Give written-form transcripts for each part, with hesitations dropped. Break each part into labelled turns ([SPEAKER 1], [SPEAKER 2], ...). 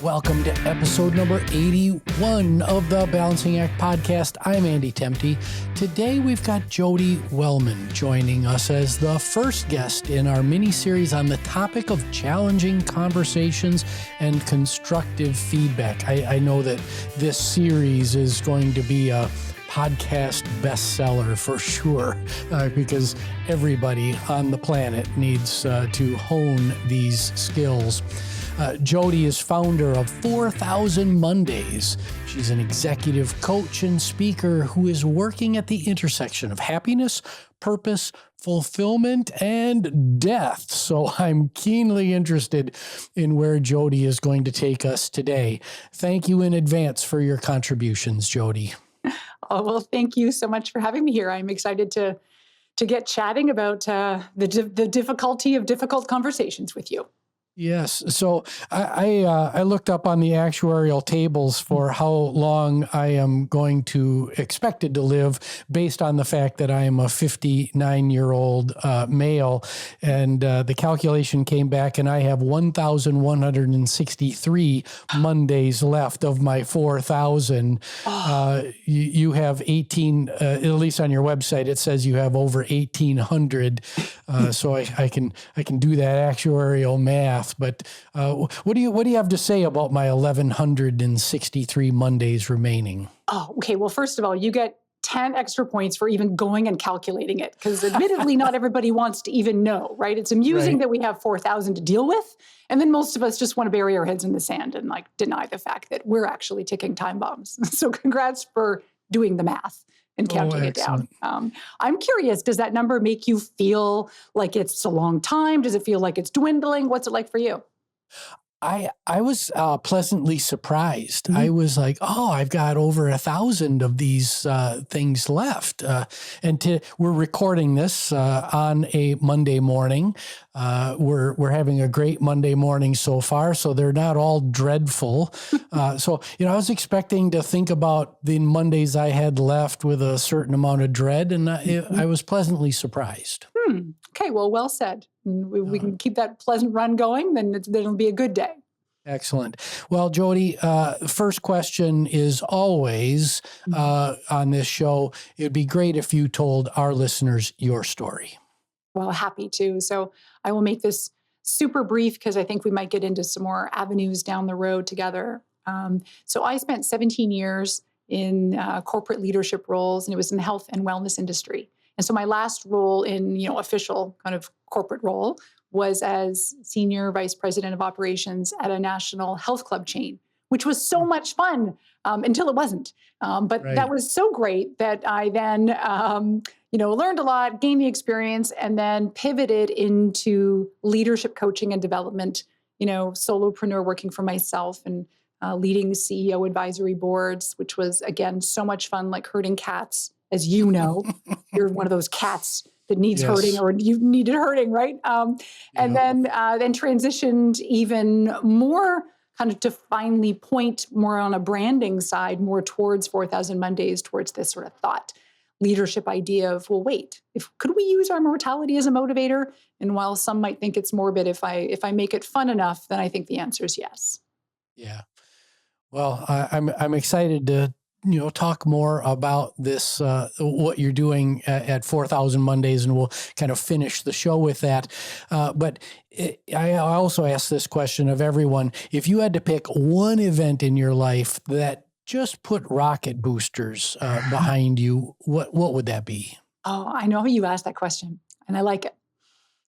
[SPEAKER 1] Welcome to episode number 81 of the Balancing Act podcast. I'm Andy Temte. Today we've got Jodi Wellman joining us as the first guest in our mini-series on the topic of challenging conversations and constructive feedback. I know that this series is going to be a podcast bestseller for sure, because everybody on the planet needs to hone these skills. Jodi is founder of 4,000 Mondays. She's an executive coach and speaker who is working at the intersection of happiness, purpose, fulfillment, and death. So I'm keenly interested in where Jodi is going to take us today. Thank you in advance for your contributions, Jodi.
[SPEAKER 2] Oh, well, thank you so much for having me here. I'm excited to get chatting about the difficulty of difficult conversations with you.
[SPEAKER 1] Yes. So I looked up on the actuarial tables for how long I am going to expected to live based on the fact that I am a 59-year-old male. And the calculation came back and I have 1,163 Mondays left of my 4,000. You have 18, at least on your website, it says you have over 1,800. So I can do that actuarial math. But what do you have to say about my 1,163 Mondays remaining?
[SPEAKER 2] Oh, okay. Well, first of all, you get 10 extra points for even going and calculating it, because admittedly, not everybody wants to even know, right? It's amusing that we have 4,000 to deal with. And then most of us just want to bury our heads in the sand and deny the fact that we're actually ticking time bombs. So congrats for doing the math and counting it down. I'm curious, does that number make you feel like it's a long time? Does it feel like it's dwindling? What's it like for you?
[SPEAKER 1] I was pleasantly surprised. Mm-hmm. I was like, oh, I've got over 1,000 of these things left. We're recording this on a Monday morning. We're having a great Monday morning so far, so they're not all dreadful. So I was expecting to think about the Mondays I had left with a certain amount of dread, and I was pleasantly surprised.
[SPEAKER 2] Okay, well said. We can keep that pleasant run going, then it'll be a good day.
[SPEAKER 1] Excellent. Well, Jodi, first question is always on this show, it'd be great if you told our listeners your story.
[SPEAKER 2] Well, happy to. So I will make this super brief because I think we might get into some more avenues down the road together. So I spent 17 years in corporate leadership roles, and it was in the health and wellness industry. And so my last role in, official kind of corporate role was as senior vice president of operations at a national health club chain, which was so much fun until it wasn't. But that was so great that I then, learned a lot, gained the experience, and then pivoted into leadership coaching and development, solopreneur working for myself and leading CEO advisory boards, which was, again, so much fun, like herding cats. As you know, you're one of those cats that needs herding, or you needed herding, right? And then transitioned even more kind of to finally point more on a branding side, more towards 4,000 Mondays, towards this sort of thought leadership idea of, well, wait, could we use our mortality as a motivator? And while some might think it's morbid, if I make it fun enough, then I think the answer is yes.
[SPEAKER 1] Yeah. Well, I'm excited to talk more about this, what you're doing at 4,000 Mondays, and we'll kind of finish the show with that. But I also ask this question of everyone. If you had to pick one event in your life that just put rocket boosters behind you, what would that be?
[SPEAKER 2] Oh, I know you asked that question, and I like it.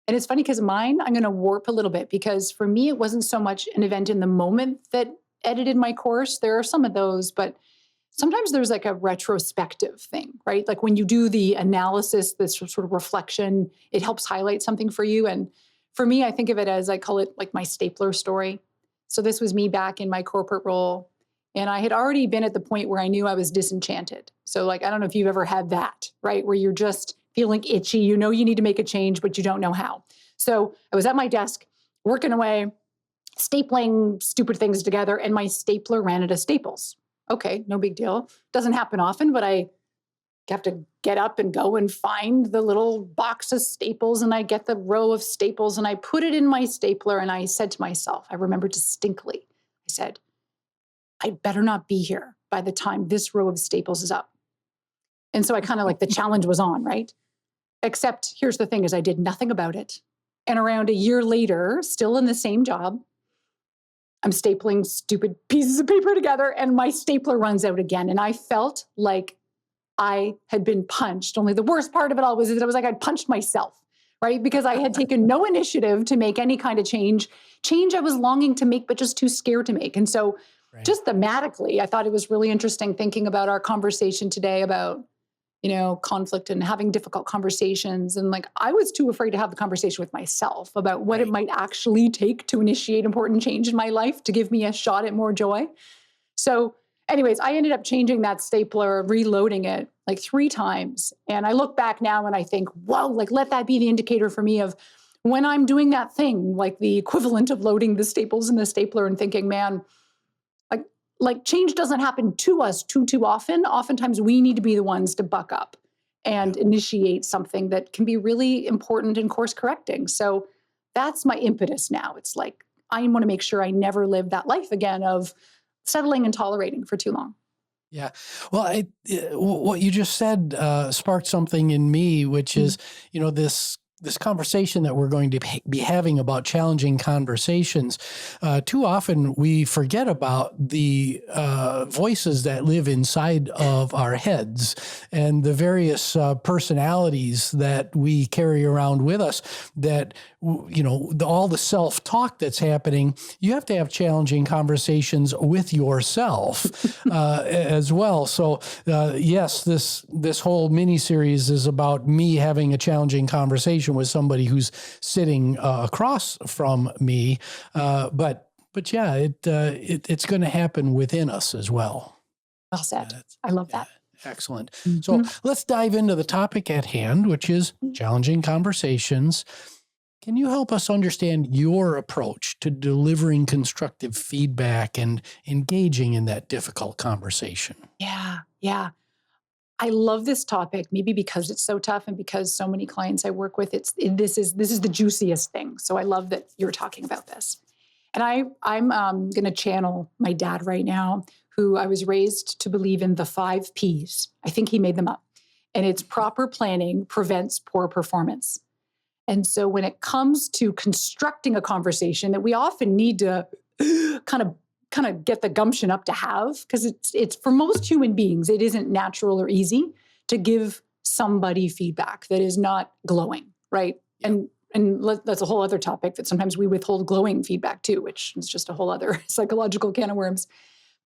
[SPEAKER 2] And it's funny because mine, I'm going to warp a little bit, because for me, it wasn't so much an event in the moment that edited my course. There are some of those, but sometimes there's like a retrospective thing, right? Like when you do the analysis, this sort of reflection, it helps highlight something for you. And for me, I think of it as, I call it like my stapler story. So this was me back in my corporate role. And I had already been at the point where I knew I was disenchanted. So I don't know if you've ever had that, right? Where you're just feeling itchy, you need to make a change, but you don't know how. So I was at my desk working away, stapling stupid things together, and my stapler ran out of staples. Okay, no big deal. Doesn't happen often, but I have to get up and go and find the little box of staples, and I get the row of staples and I put it in my stapler, and I said to myself, I remember distinctly, I said, I better not be here by the time this row of staples is up. And so I kind of like the challenge was on, right? Except here's the thing is I did nothing about it. And around a year later, still in the same job, I'm stapling stupid pieces of paper together and my stapler runs out again. And I felt like I had been punched. Only the worst part of it all was that it was like I'd punched myself, right? Because I had taken no initiative to make any kind of change I was longing to make, but just too scared to make. And so just thematically, I thought it was really interesting thinking about our conversation today about, conflict and having difficult conversations. And like, I was too afraid to have the conversation with myself about what it might actually take to initiate important change in my life to give me a shot at more joy. So anyways, I ended up changing that stapler, reloading it like 3 times. And I look back now and I think, whoa, like let that be the indicator for me of when I'm doing that thing, like the equivalent of loading the staples in the stapler and thinking, man, like change doesn't happen to us too often. Oftentimes we need to be the ones to buck up and initiate something that can be really important and course correcting. So that's my impetus now. It's like, I want to make sure I never live that life again of settling and tolerating for too long.
[SPEAKER 1] Yeah. Well, what you just said sparked something in me, which is, this conversation that we're going to be having about challenging conversations. Too often we forget about the voices that live inside of our heads and the various personalities that we carry around with us that, all the self-talk that's happening. You have to have challenging conversations with yourself as well. So yes, this whole mini-series is about me having a challenging conversation with somebody who's sitting across from me. But yeah, it's going to happen within us as well.
[SPEAKER 2] Well said. I love that.
[SPEAKER 1] Excellent. So let's dive into the topic at hand, which is challenging conversations. Can you help us understand your approach to delivering constructive feedback and engaging in that difficult conversation?
[SPEAKER 2] Yeah. I love this topic, maybe because it's so tough and because so many clients I work with, this is the juiciest thing. So I love that you're talking about this. And I'm going to channel my dad right now, who I was raised to believe in the 5 Ps. I think he made them up. And it's proper planning prevents poor performance. And so when it comes to constructing a conversation that we often need to kind of get the gumption up to have, because it's for most human beings, it isn't natural or easy to give somebody feedback that is not glowing, right? Yeah. And that's a whole other topic that sometimes we withhold glowing feedback too, which is just a whole other psychological can of worms.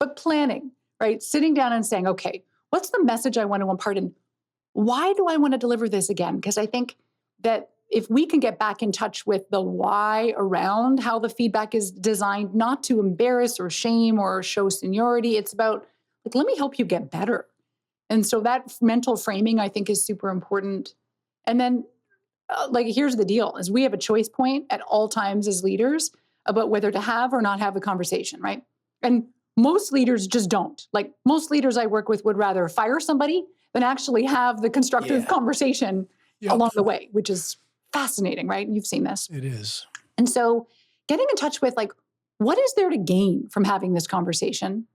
[SPEAKER 2] But planning, right? Sitting down and saying, okay, what's the message I want to impart and why do I want to deliver this again? Because I think that if we can get back in touch with the why around how the feedback is designed, not to embarrass or shame or show seniority, it's about like, let me help you get better. And so that mental framing, I think, is super important. And then here's the deal, is we have a choice point at all times as leaders about whether to have or not have the conversation, right? And most leaders just don't. Like most leaders I work with would rather fire somebody than actually have the constructive conversation along the way, which is fascinating, right? You've seen this.
[SPEAKER 1] It is.
[SPEAKER 2] And so getting in touch with what is there to gain from having this conversation?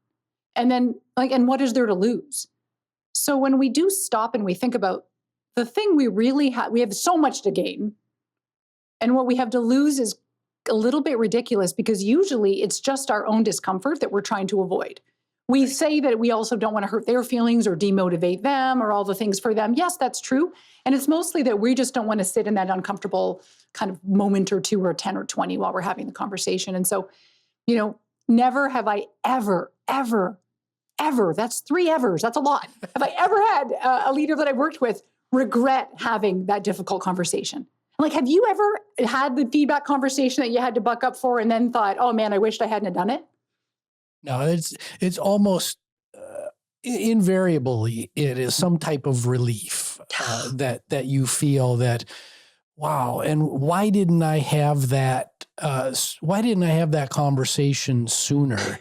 [SPEAKER 2] And then and what is there to lose? So when we do stop and we think about the thing we really have, we have so much to gain. And what we have to lose is a little bit ridiculous because usually it's just our own discomfort that we're trying to avoid. We say that we also don't want to hurt their feelings or demotivate them or all the things for them. Yes, that's true. And it's mostly that we just don't want to sit in that uncomfortable kind of moment or 2 or 10 or 20 while we're having the conversation. And so, never have I ever, that's 3 evers, that's a lot. Have I ever had a leader that I worked with regret having that difficult conversation? Have you ever had the feedback conversation that you had to buck up for and then thought, oh man, I wished I hadn't done it?
[SPEAKER 1] No, it's almost invariably it is some type of relief that you feel that, wow, and why didn't I have that why didn't I have that conversation sooner?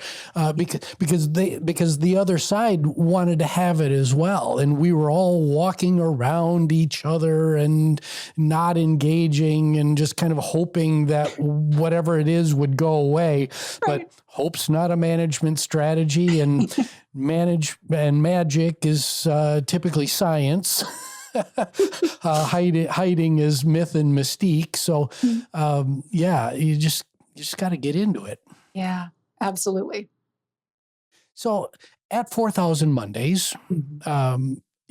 [SPEAKER 1] Because the other side wanted to have it as well, and we were all walking around each other and not engaging and just kind of hoping that whatever it is would go away.
[SPEAKER 2] Right.
[SPEAKER 1] But hope's not a management strategy, and magic is typically science. Hiding is myth and mystique. So, you just got to get into it.
[SPEAKER 2] Yeah, absolutely.
[SPEAKER 1] So at 4,000 Mondays,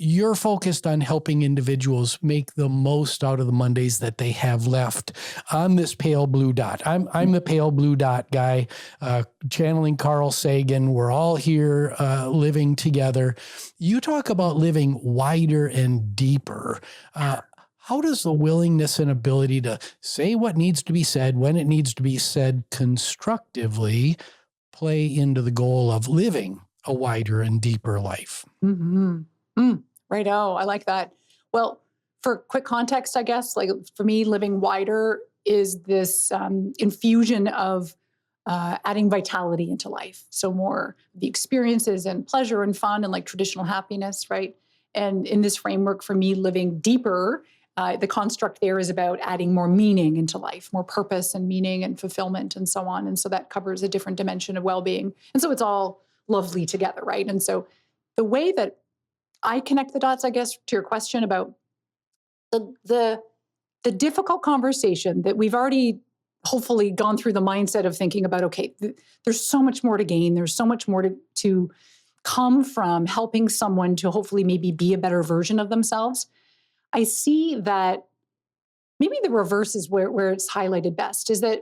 [SPEAKER 1] you're focused on helping individuals make the most out of the Mondays that they have left on this pale blue dot. I'm the pale blue dot guy, channeling Carl Sagan. We're all here living together. You talk about living wider and deeper. How does the willingness and ability to say what needs to be said when it needs to be said constructively play into the goal of living a wider and deeper life?
[SPEAKER 2] Right. Oh, I like that. Well, for quick context, I guess, like for me, living wider is this infusion of adding vitality into life. So more the experiences and pleasure and fun and like traditional happiness, right? And in this framework, for me, living deeper, the construct there is about adding more meaning into life, more purpose and meaning and fulfillment and so on. And so that covers a different dimension of well-being. And so it's all lovely together, right? And so the way that I connect the dots, I guess, to your question about the difficult conversation that we've already hopefully gone through the mindset of thinking about, okay, there's so much more to gain. There's so much more to come from helping someone to hopefully maybe be a better version of themselves. I see that maybe the reverse is where it's highlighted best, is that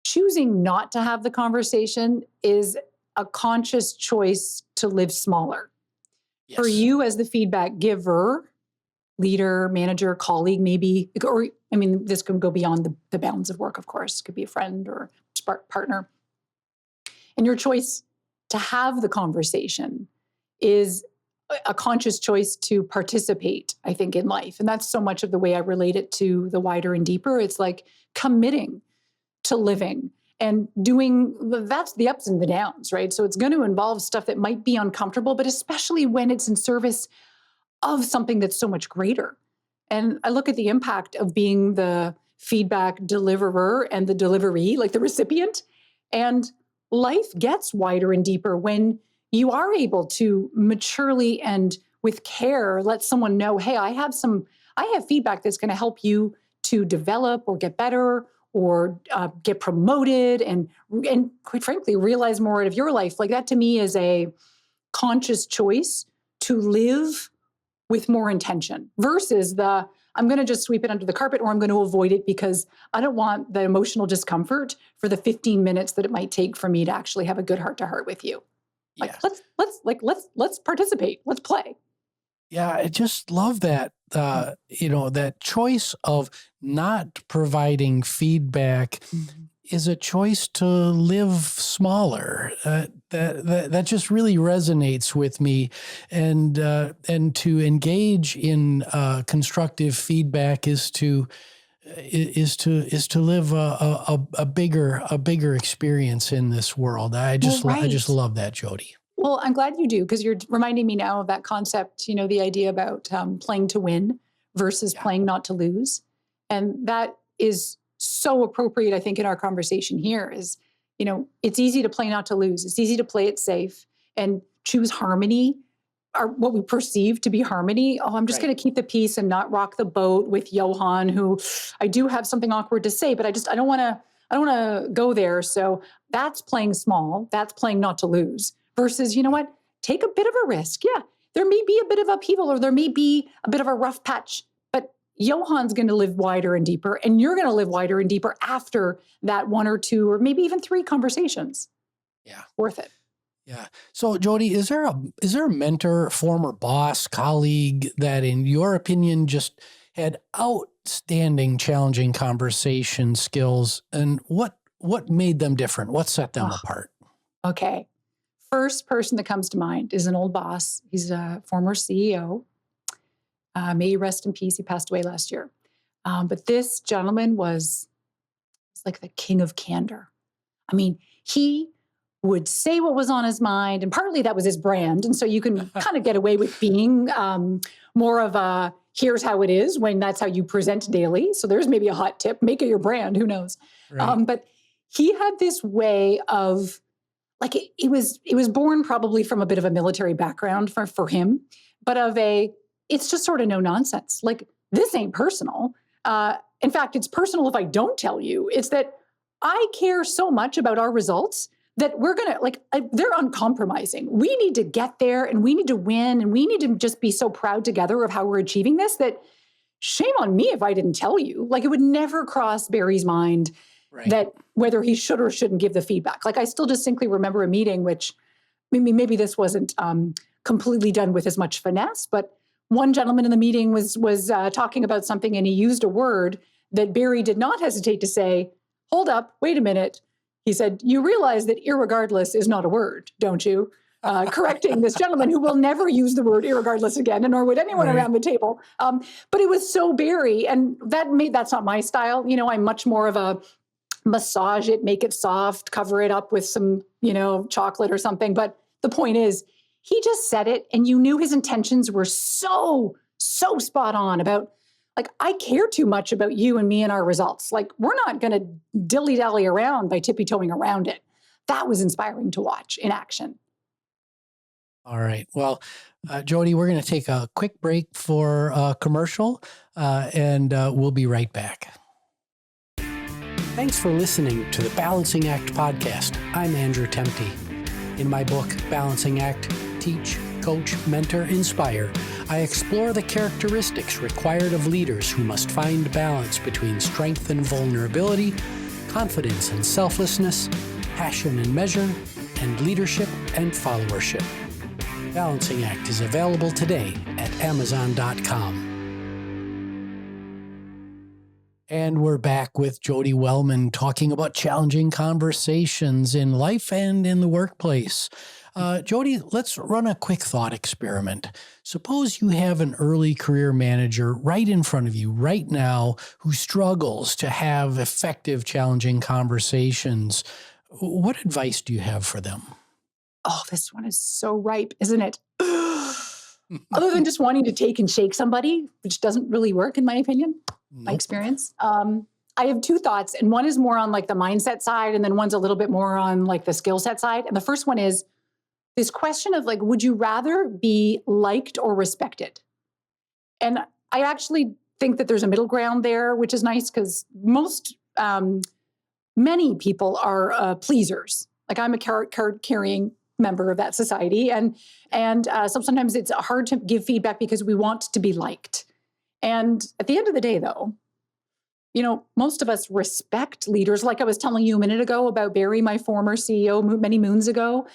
[SPEAKER 2] choosing not to have the conversation is a conscious choice to live smaller. Yes. For you as the feedback giver, leader, manager, colleague, maybe, or I mean, this can go beyond the bounds of work, of course. It could be a friend or partner. And your choice to have the conversation is a conscious choice to participate, I think, in life. And that's so much of the way I relate it to the wider and deeper. It's like committing to living and doing, that's the ups and the downs, right? So it's going to involve stuff that might be uncomfortable, but especially when it's in service of something that's so much greater. And I look at the impact of being the feedback deliverer and the deliveree, like the recipient, and life gets wider and deeper when you are able to maturely and with care let someone know, hey, I have feedback that's going to help you to develop or get better or get promoted and quite frankly, realize more out of your life. Like that to me is a conscious choice to live with more intention versus I'm going to just sweep it under the carpet or I'm going to avoid it because I don't want the emotional discomfort for the 15 minutes that it might take for me to actually have a good heart to heart with you. Like, let's participate. Let's play.
[SPEAKER 1] Yeah, I just love that, that choice of not providing feedback is a choice to live smaller. That just really resonates with me, and to engage in constructive feedback is to live a bigger experience in this world. I just love that, Jodi.
[SPEAKER 2] Well, I'm glad you do, because you're reminding me now of that concept, the idea about playing to win versus playing not to lose. And that is so appropriate, I think, in our conversation here is, it's easy to play not to lose. It's easy to play it safe and choose harmony, or what we perceive to be harmony. Oh, I'm just going to keep the peace and not rock the boat with Johan, who I do have something awkward to say, but I don't want to go there. So that's playing small. That's playing not to lose. Versus, you know what? Take a bit of a risk. Yeah, there may be a bit of upheaval or there may be a bit of a rough patch, but Johan's going to live wider and deeper, and you're going to live wider and deeper after that one or two or maybe even three conversations. Yeah, worth it.
[SPEAKER 1] Yeah. So, Jodi, is there a mentor, former boss, colleague that, in your opinion, just had outstanding, challenging conversation skills, and what made them different? What set them apart? Okay.
[SPEAKER 2] First person that comes to mind is an old boss. He's a former CEO. May he rest in peace. He passed away last year. But this gentleman was was like the king of candor. I mean, he would say what was on his mind, and partly that was his brand. And so you can kind of get away with being more of a here's how it is when that's how you present daily. So there's maybe a hot tip, make it your brand, who knows?
[SPEAKER 1] Right.
[SPEAKER 2] But he had this way of like it was born probably from a bit of a military background for him, but it's just sort of no nonsense. Like this ain't personal. In fact, it's personal if I don't tell you. It's that I care so much about our results that we're going to they're uncompromising. We need to get there and we need to win and we need to just be so proud together of how we're achieving this that shame on me if I didn't tell you. Like it would never cross Barry's mind that whether he should or shouldn't give the feedback. Like I still distinctly remember a meeting, which maybe this wasn't completely done with as much finesse, but one gentleman in the meeting was talking about something and he used a word that Barry did not hesitate to say, hold up, wait a minute. He said, you realize that irregardless is not a word, don't you? Correcting this gentleman who will never use the word irregardless again, and nor would anyone around the table. But it was so Barry, and that's not my style. You know, I'm much more of a massage it, make it soft, cover it up with some, chocolate or something. But the point is, he just said it, and you knew his intentions were so spot on about, like, I care too much about you and me and our results. Like, we're not going to dilly-dally around by tippy-toeing around it. That was inspiring to watch in action.
[SPEAKER 1] All right. Well, Jodi, we're going to take a quick break for a commercial, and we'll be right back. Thanks for listening to the Balancing Act podcast. I'm Andrew Temte. In my book, Balancing Act, Teach, Coach, Mentor, Inspire, I explore the characteristics required of leaders who must find balance between strength and vulnerability, confidence and selflessness, passion and measure, and leadership and followership. Balancing Act is available today at Amazon.com. And we're back with Jodi Wellman talking about challenging conversations in life and in the workplace. Jodi, let's run a quick thought experiment. Suppose you have an early career manager right in front of you right now who struggles to have effective, challenging conversations. What advice do you have for them?
[SPEAKER 2] Oh, this one is so ripe, isn't it? Other than just wanting to take and shake somebody, which doesn't really work in my opinion, my experience. I have two thoughts, and one is more on like the mindset side, and then one's a little bit more on like the skill set side. And the first one is this question of like, would you rather be liked or respected? And I actually think that there's a middle ground there, which is nice because many people are pleasers. Like I'm a card-carrying member of that society. And so sometimes it's hard to give feedback because we want to be liked. And at the end of the day, though, most of us respect leaders. Like I was telling you a minute ago about Barry, my former CEO, many moons ago,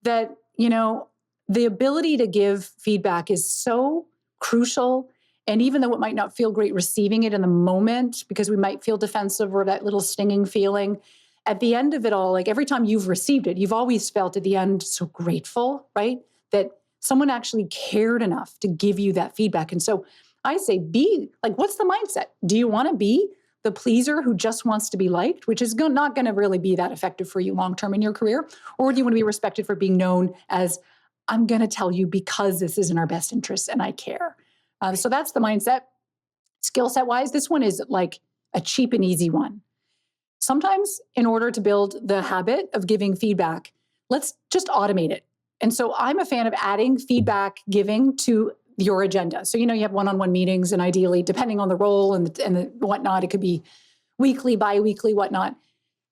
[SPEAKER 2] that, the ability to give feedback is so crucial. And even though it might not feel great receiving it in the moment, because we might feel defensive or that little stinging feeling, at the end of it all, like every time you've received it, you've always felt at the end so grateful, right? That someone actually cared enough to give you that feedback. And so I say, be like, what's the mindset? Do you want to be the pleaser who just wants to be liked, which is not going to really be that effective for you long-term in your career? Or do you want to be respected for being known as, I'm going to tell you because this is in our best interests and I care? So that's the mindset. Skill set wise, this one is like a cheap and easy one. Sometimes in order to build the habit of giving feedback, let's just automate it. And so I'm a fan of adding feedback giving to your agenda. So, you have one-on-one meetings, and ideally, depending on the role and the whatnot, it could be weekly, bi-weekly, whatnot.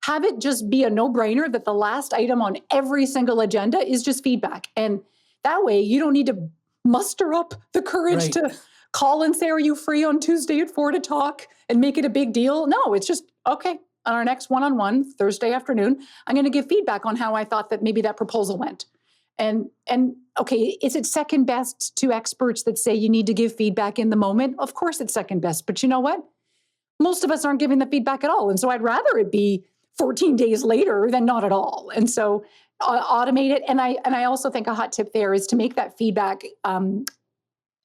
[SPEAKER 2] Have it just be a no-brainer that the last item on every single agenda is just feedback. And that way you don't need to muster up the courage to call and say, are you free on Tuesday at 4 to talk and make it a big deal? No, it's just, okay, on our next one-on-one Thursday afternoon, I'm going to give feedback on how I thought that maybe that proposal went. And okay, is it second best to experts that say you need to give feedback in the moment? Of course it's second best, but you know what? Most of us aren't giving the feedback at all. And so I'd rather it be 14 days later than not at all. And so automate it. And I also think a hot tip there is to make that feedback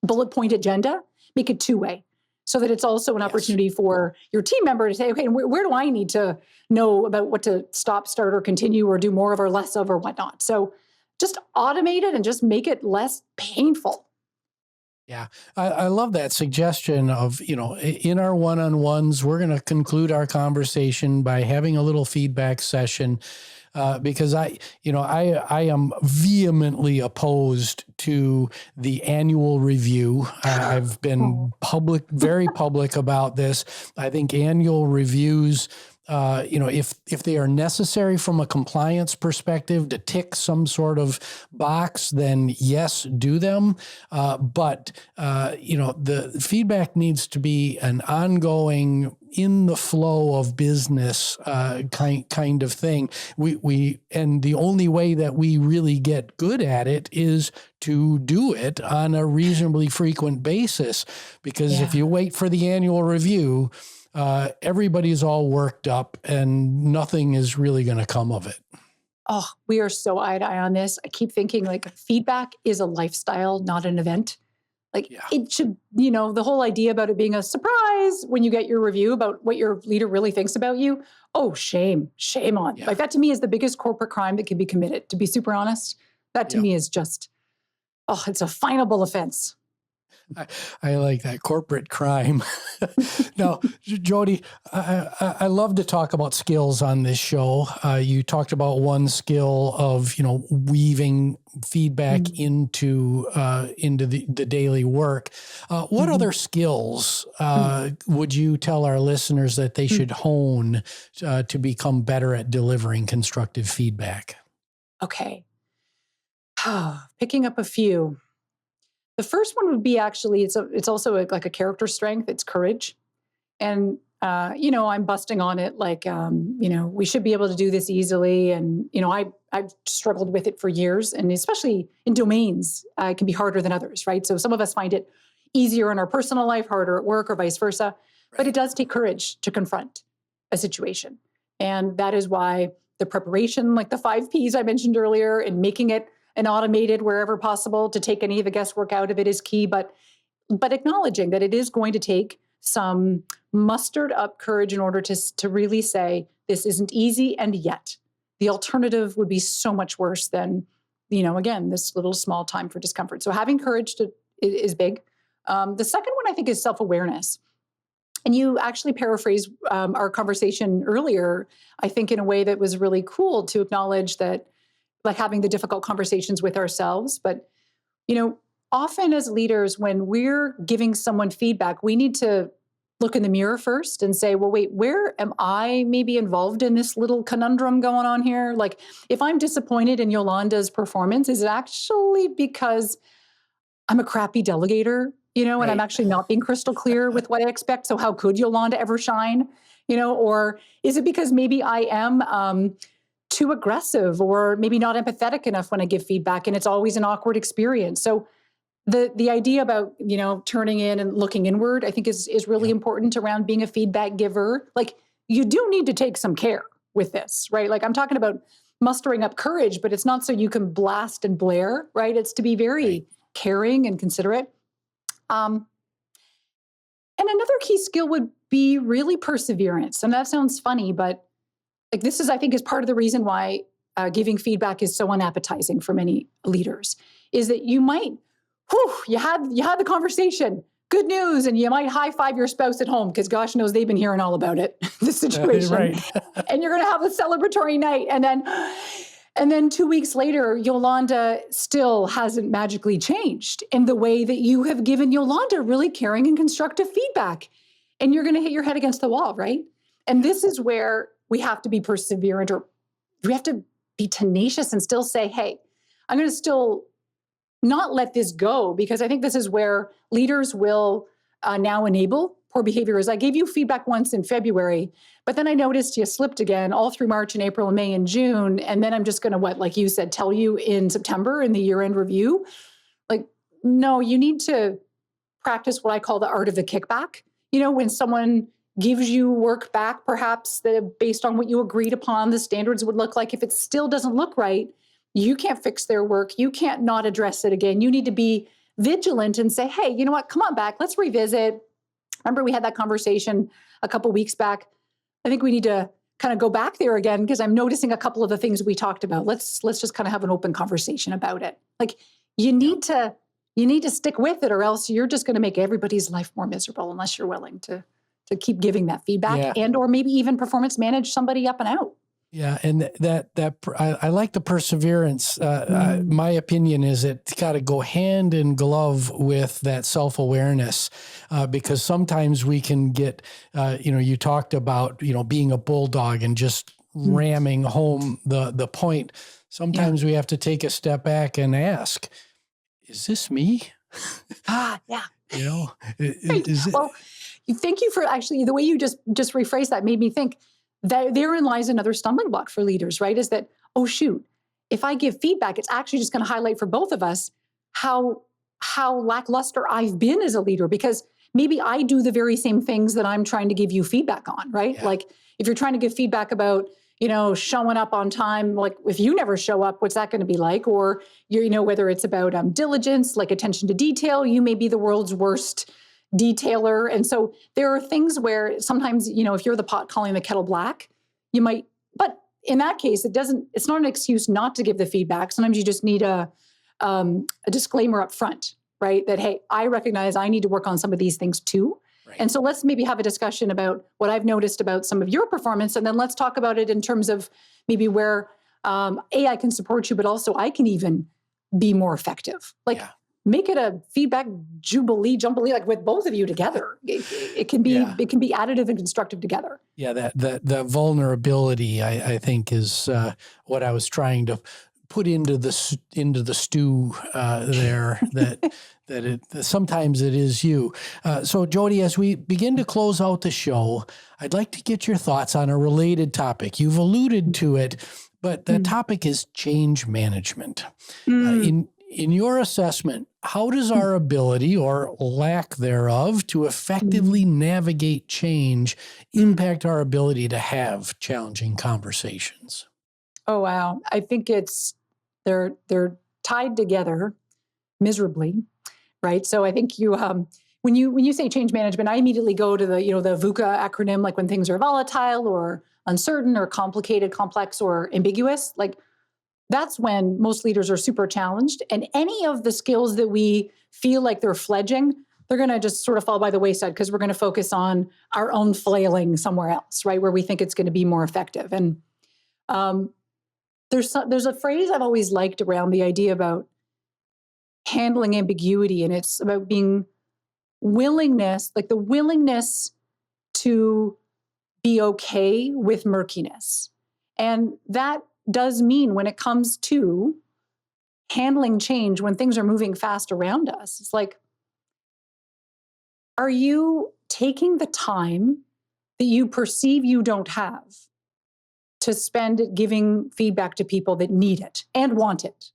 [SPEAKER 2] bullet point agenda, make it two-way. so that it's also an opportunity for your team member to say, okay, where do I need to know about what to stop, start, or continue, or do more of or less of or whatnot. So just automate it and just make it less painful.
[SPEAKER 1] Yeah, I love that suggestion of, in our one-on-ones, we're going to conclude our conversation by having a little feedback session. Because I am vehemently opposed to the annual review. I've been very public about this. I think annual reviews, if they are necessary from a compliance perspective to tick some sort of box, then yes, do them. But the feedback needs to be an ongoing, in the flow of business kind of thing. And the only way that we really get good at it is to do it on a reasonably frequent basis. Because if you wait for the annual review, everybody's all worked up and nothing is really going to come of it.
[SPEAKER 2] Oh, we are so eye to eye on this. I keep thinking feedback is a lifestyle, not an event. It should, the whole idea about it being a surprise when you get your review about what your leader really thinks about you. Oh, shame on. That to me is the biggest corporate crime that can be committed, to be super honest. That to me is just, it's a finable offense.
[SPEAKER 1] I like that, corporate crime. Now, Jodi, I love to talk about skills on this show. You talked about one skill of, weaving feedback into the daily work. What other skills would you tell our listeners that they should hone to become better at delivering constructive feedback?
[SPEAKER 2] Okay. Picking up a few. The first one would be actually, it's also a character strength. It's courage. And, I'm busting on it we should be able to do this easily. And, I've struggled with it for years, and especially in domains, it can be harder than others, right? So some of us find it easier in our personal life, harder at work, or vice versa. Right. But it does take courage to confront a situation. And that is why the preparation, the 5 Ps I mentioned earlier, and making it and automated wherever possible to take any of the guesswork out of it is key, but acknowledging that it is going to take some mustered up courage in order to really say, this isn't easy, and yet the alternative would be so much worse than, again, this little small time for discomfort. So having courage is big. The second one I think is self-awareness. And you actually paraphrased our conversation earlier, I think in a way that was really cool, to acknowledge that, having the difficult conversations with ourselves. But, often as leaders, when we're giving someone feedback, we need to look in the mirror first and say, well, wait, where am I maybe involved in this little conundrum going on here? If I'm disappointed in Yolanda's performance, is it actually because I'm a crappy delegator, and I'm actually not being crystal clear with what I expect? So how could Yolanda ever shine? Or is it because maybe I am too aggressive, or maybe not empathetic enough when I give feedback, and it's always an awkward experience? So the idea about, turning in and looking inward, I think is really important around being a feedback giver. You do need to take some care with this, right? I'm talking about mustering up courage, but it's not so you can blast and blare, right? It's to be very caring and considerate. And another key skill would be really perseverance. And that sounds funny, but this is, I think, is part of the reason why giving feedback is so unappetizing for many leaders, is that you might, you had the conversation, good news, and you might high-five your spouse at home because gosh knows they've been hearing all about it, the situation. And you're going to have a celebratory night. And then 2 weeks later, Yolanda still hasn't magically changed in the way that you have given Yolanda really caring and constructive feedback. And you're going to hit your head against the wall, right? And this is where we have to be perseverant, or we have to be tenacious and still say, hey, I'm going to still not let this go, because I think this is where leaders will now enable poor behavior. Is I gave you feedback once in February, but then I noticed you slipped again all through March and April and May and June. And then I'm just going to, like you said, tell you in September in the year-end review. No, you need to practice what I call the art of the kickback. When someone gives you work back, perhaps based on what you agreed upon, the standards would look like. If it still doesn't look right, you can't fix their work. You can't not address it again. You need to be vigilant and say, hey, you know what? Come on back. Let's revisit. Remember, we had that conversation a couple weeks back. I think we need to kind of go back there again because I'm noticing a couple of the things we talked about. Let's just kind of have an open conversation about it. Like you need to stick with it, or else you're just going to make everybody's life more miserable unless you're willing to keep giving that feedback and or maybe even performance manage somebody up and out.
[SPEAKER 1] Yeah, and I like the perseverance. My opinion is it's got to go hand in glove with that self-awareness, because sometimes we can get, you talked about, being a bulldog and just ramming home the point. Sometimes we have to take a step back and ask, is this me?
[SPEAKER 2] Yeah.
[SPEAKER 1] Is it?
[SPEAKER 2] Well, thank you for actually the way you just rephrased that made me think that therein lies another stumbling block for leaders, right? Is that, oh shoot, if I give feedback, it's actually just going to highlight for both of us how lackluster I've been as a leader, because maybe I do the very same things that I'm trying to give you feedback on, right? Yeah. Like if you're trying to give feedback about, showing up on time, like if you never show up, what's that going to be like? Or whether it's about diligence, like attention to detail, you may be the world's worst detailer. And so there are things where sometimes, if you're the pot calling the kettle black, you might, but in that case, it's not an excuse not to give the feedback. Sometimes you just need a disclaimer up front, right? That, hey, I recognize I need to work on some of these things too. Right. And so let's maybe have a discussion about what I've noticed about some of your performance. And then let's talk about it in terms of maybe where, I can support you, but also I can even be more effective. Make it a feedback jumbly, like with both of you together. It can be additive and constructive together. Yeah,
[SPEAKER 1] that vulnerability, I think, is what I was trying to put into the stew there. that sometimes it is you. So, Jodi, as we begin to close out the show, I'd like to get your thoughts on a related topic. You've alluded to it, but the topic is change management. In your assessment, how does our ability or lack thereof to effectively navigate change impact our ability to have challenging conversations?
[SPEAKER 2] Oh, wow. I think they're tied together miserably, right? So I think when you say change management, I immediately go to the VUCA acronym, like when things are volatile or uncertain or complicated, complex or ambiguous, like that's when most leaders are super challenged. And any of the skills that we feel like they're fledging, they're going to just sort of fall by the wayside because we're going to focus on our own flailing somewhere else, right? Where we think it's going to be more effective. And there's a phrase I've always liked around the idea about handling ambiguity. And it's about being the willingness to be okay with murkiness. And that does mean when it comes to handling change, when things are moving fast around us, it's like, are you taking the time that you perceive you don't have to spend it giving feedback to people that need it and want it?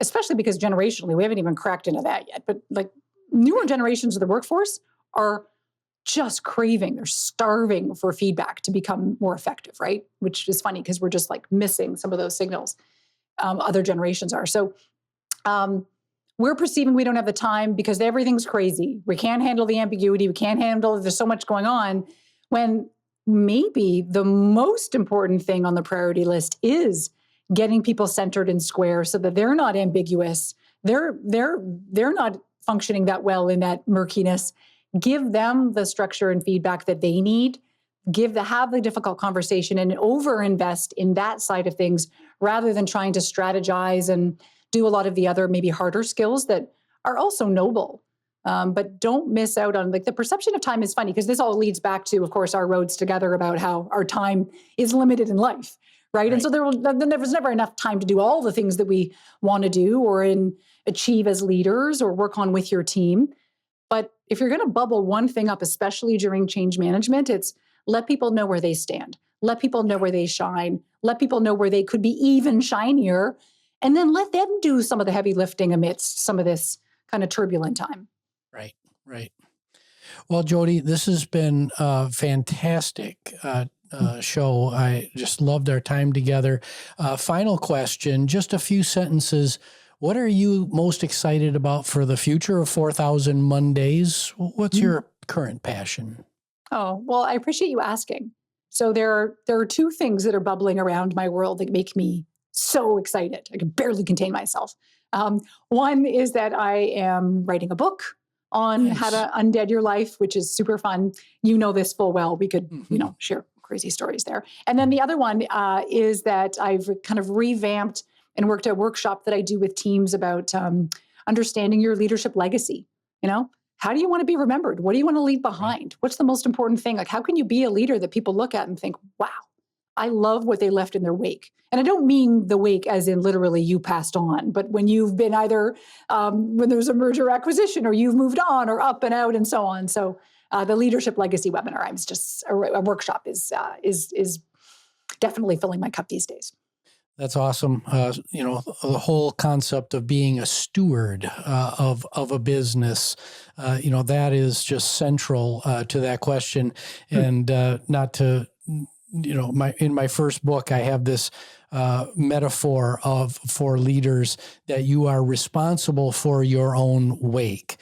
[SPEAKER 2] Especially because generationally, we haven't even cracked into that yet, but like newer generations of the workforce are just craving, they're starving for feedback to become more effective, right? Which is funny because we're just like missing some of those signals. Other generations are. So we're perceiving we don't have the time because everything's crazy. We can't handle the ambiguity. We can't handle, there's so much going on, when maybe the most important thing on the priority list is getting people centered and square so that they're not ambiguous. They're not functioning that well in that murkiness. Give them the structure and feedback that they need. Have the difficult conversation and overinvest in that side of things rather than trying to strategize and do a lot of the other maybe harder skills that are also noble. But don't miss out on, like, the perception of time is funny because this all leads back to, of course, our roads together about how our time is limited in life, right? And so there was never enough time to do all the things that we want to do or achieve as leaders or work on with your team. But if you're going to bubble one thing up, especially during change management, it's let people know where they stand. Let people know where they shine. Let people know where they could be even shinier. And then let them do some of the heavy lifting amidst some of this kind of turbulent time.
[SPEAKER 1] Right. Well, Jodi, this has been a fantastic show. I just loved our time together. Final question, just a few sentences. What are you most excited about for the future of 4,000 Mondays? What's your current passion?
[SPEAKER 2] Oh, well, I appreciate you asking. So there are two things that are bubbling around my world that make me so excited. I can barely contain myself. One is that I am writing a book on how
[SPEAKER 1] Nice.
[SPEAKER 2] to undead your life, which is super fun. You know this full well. We could,
[SPEAKER 1] Mhm.
[SPEAKER 2] share crazy stories there. And then the other one is that I've kind of revamped and worked a workshop that I do with teams about understanding your leadership legacy. You know, how do you want to be remembered? What do you want to leave
[SPEAKER 1] Right.
[SPEAKER 2] behind? What's the most important thing? Like, how can you be a leader that people look at and think, wow, I love what they left in their wake? And I don't mean the wake as in literally you passed on, but when you've been either when there's a merger or acquisition, or you've moved on, or up and out, and so on. So the leadership legacy webinar, I'm just a workshop is definitely filling my cup these days.
[SPEAKER 1] That's awesome. The whole concept of being a steward of a business, that is just central to that question. And not to, in my first book, I have this metaphor for leaders that you are responsible for your own wake.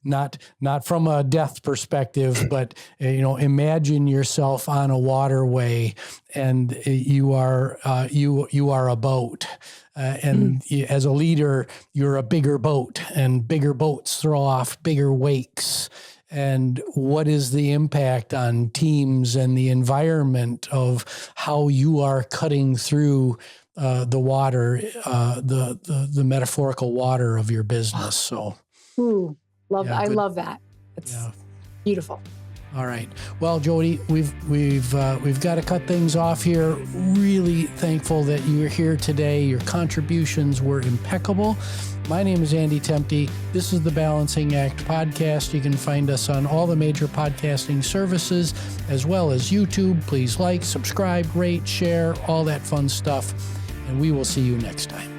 [SPEAKER 1] Not from a death perspective, but imagine yourself on a waterway, and you are a boat, and as a leader, you're a bigger boat, and bigger boats throw off bigger wakes. And what is the impact on teams and the environment of how you are cutting through the water, the metaphorical water of your business? So,
[SPEAKER 2] Ooh,
[SPEAKER 1] yeah,
[SPEAKER 2] I
[SPEAKER 1] good.
[SPEAKER 2] love that. It's
[SPEAKER 1] Yeah.
[SPEAKER 2] beautiful.
[SPEAKER 1] All right. Well, Jodi, we've got to cut things off here. Really thankful that you were here today. Your contributions were impeccable. My name is Andy Temte. This is the Balancing Act podcast. You can find us on all the major podcasting services as well as YouTube. Please like, subscribe, rate, share, all that fun stuff. And we will see you next time.